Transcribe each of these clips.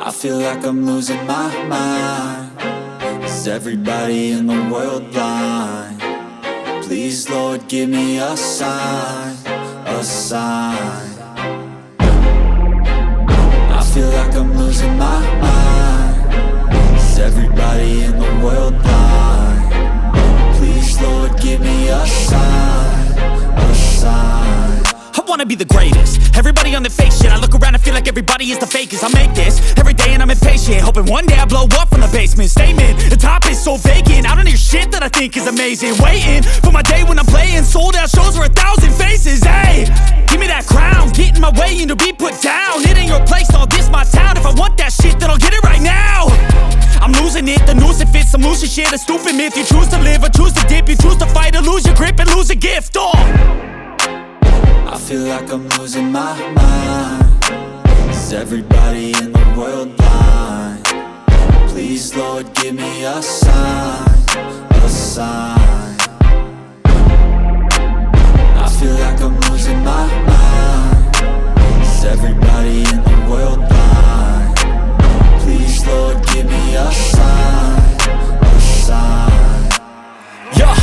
I feel like I'm losing my mind. Is everybody in the world blind? Please, Lord, give me a sign, a sign. I feel like I'm losing my mind. Is everybody in the world blind? Please, Lord, give me a sign, a sign. I wanna be the greatest. Everybody on the fake shit. I look around and feel like everybody is the fakest. I make this every day and I'm impatient, hoping one day I blow up from the basement. Statement, the top is so vacant. I don't hear shit that I think is amazing. Waiting for my day when I'm playing sold out shows for 1,000 faces. Hey, give me that crown, get in my way and to be put down. It ain't your place, all this my town. If I want that shit, then I'll get it right now. I'm losing it, the noose it fits. I'm losing shit, a stupid myth. You choose to live or choose to dip. You choose to fight or lose your grip and lose a gift. I feel like I'm losing my mind. Is everybody in the world blind? Please, Lord, give me a sign, a sign. I feel like I'm losing my mind. Is everybody in the world blind? Please, Lord, give me a sign, a sign. Yeah.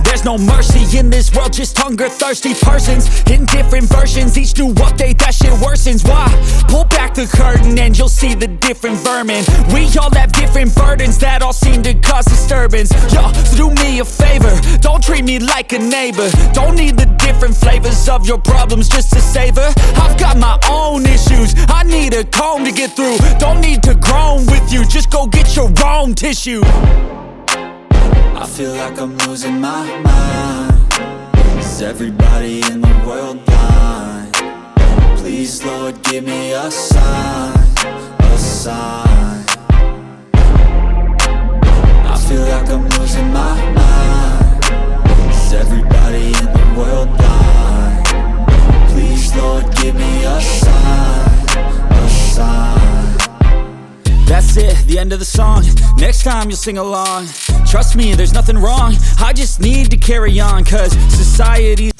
There's no mercy in this world, just hunger-thirsty persons in different versions. Each new update, that shit worsens. Why? Pull back the curtain and you'll see the different vermin. We all have different burdens that all seem to cause disturbance. Yo, so do me a favor, don't treat me like a neighbor. Don't need the different flavors of your problems just to savor. I've got my own issues, I need a comb to get through. Don't need to groan with you, just go get your own tissue. I feel like I'm losing my mind. Is everybody in the world blind? Please, Lord, give me a sign, a sign. I feel like I'm losing my mind. Is everybody in the world blind? Please, Lord, give me a sign, a sign. That's it, the end of the song. Next time you'll sing along. Trust me, there's nothing wrong. I just need to carry on, cause society's